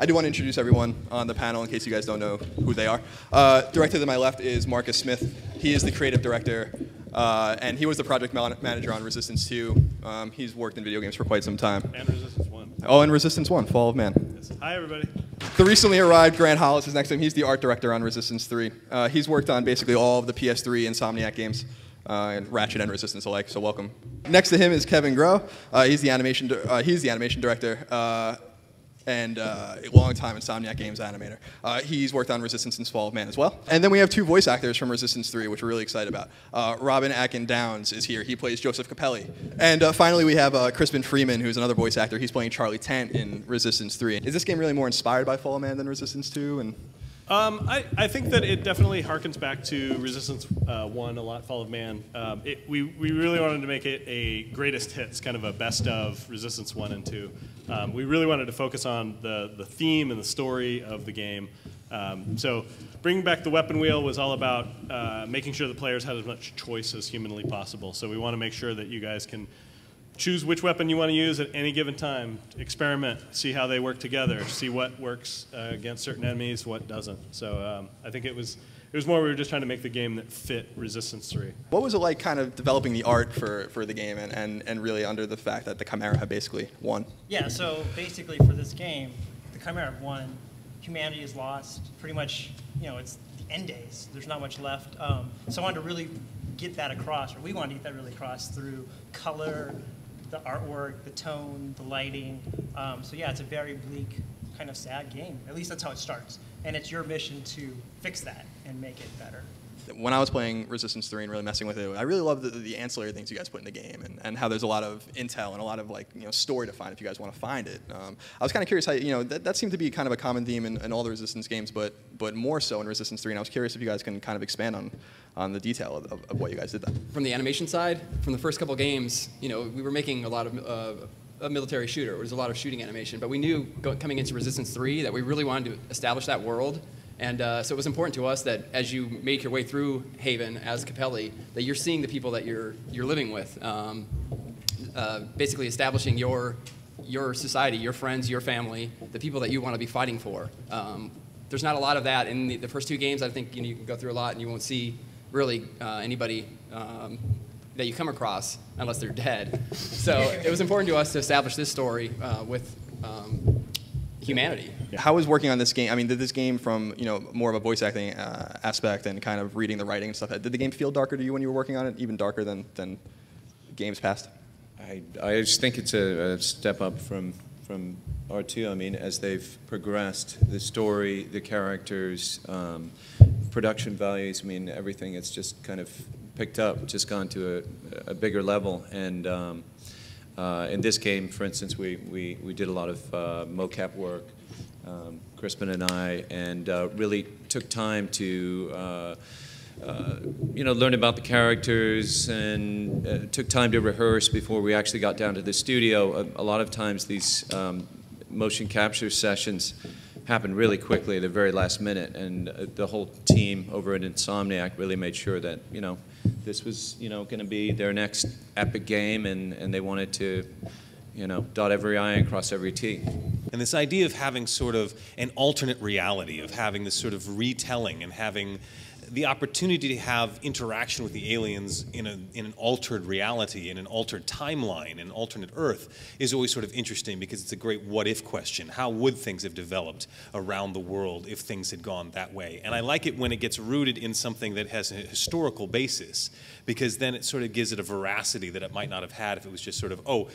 I do want to introduce everyone on the panel in case you guys don't know who they are. Director to my left is Marcus Smith. He is the creative director, and he was the project manager on Resistance 2. He's worked in video games for quite some time. And Resistance 1. Oh, and Resistance 1, Fall of Man. Yes. Hi, everybody. The recently arrived Grant Hollis is next to him. He's the art director on Resistance 3. He's worked on basically all of the PS3 Insomniac games, and Ratchet and Resistance alike, so welcome. Next to him is Kevin Groh. He's the animation director and a long-time Insomniac Games animator. He's worked on Resistance and Fall of Man as well. And then we have two voice actors from Resistance 3, which we're really excited about. Robin Akin-Downs is here. He plays Joseph Capelli. And finally, we have Crispin Freeman, who's another voice actor. He's playing Charlie Tent in Resistance 3. Is this game really more inspired by Fall of Man than Resistance 2? And I think that it definitely harkens back to Resistance 1 a lot, Fall of Man. We really wanted to make it a greatest hits, kind of a best of Resistance 1 and 2. We really wanted to focus on the theme and the story of the game. So bringing back the weapon wheel was all about making sure the players had as much choice as humanly possible. So we want to make sure that you guys can choose which weapon you want to use at any given time, experiment, see how they work together, see what works against certain enemies, what doesn't. So I think it was more we were just trying to make the game that fit Resistance 3. what was it like kind of developing the art for the game and really under the fact that the Chimera had basically won? Yeah, so basically for this game, the Chimera have won, humanity is lost, pretty much, it's the end days. There's not much left. So I wanted to really get that across, or we wanted to get that really across through color, the artwork, the tone, the lighting. So yeah, it's a very bleak, kind of sad game. At least that's how it starts. And it's your mission to fix that and make it better. When I was playing Resistance 3 and really messing with it, I really love the ancillary things you guys put in the game and how there's a lot of intel and a lot of story to find if you guys want to find it. I was kind of curious how, that seemed to be kind of a common theme in all the Resistance games, but more so in Resistance 3, and I was curious if you guys can kind of expand on the detail of what you guys did there. From the animation side, from the first couple games, we were making a lot of a military shooter. There was a lot of shooting animation, but we knew coming into Resistance 3 that we really wanted to establish that world. And so it was important to us that as you make your way through Haven as Capelli, that you're seeing the people that you're living with, basically establishing your society, your friends, your family, the people that you want to be fighting for. There's not a lot of that in the first two games. I think you can go through a lot and you won't see really anybody that you come across unless they're dead. So it was important to us to establish this story with humanity. How was working on this game? I mean, did this game from more of a voice acting aspect and kind of reading the writing and stuff, did the game feel darker to you when you were working on it, even darker than games past? I just think it's a step up from R2. I mean, as they've progressed, the story, the characters, production values, I mean, everything, it's just kind of picked up, just gone to a bigger level. And in this game, for instance, we did a lot of mocap work, Crispin and I, and really took time to learn about the characters and took time to rehearse before we actually got down to the studio. A lot of times these motion capture sessions happen really quickly at the very last minute, and the whole team over at Insomniac really made sure that this was going to be their next epic game, and they wanted to dot every I and cross every T. And this idea of having sort of an alternate reality, of having this sort of retelling and having the opportunity to have interaction with the aliens in an altered reality, in an altered timeline, an alternate Earth, is always sort of interesting because it's a great what-if question. How would things have developed around the world if things had gone that way? And I like it when it gets rooted in something that has a historical basis, because then it sort of gives it a veracity that it might not have had if it was just sort of, oh,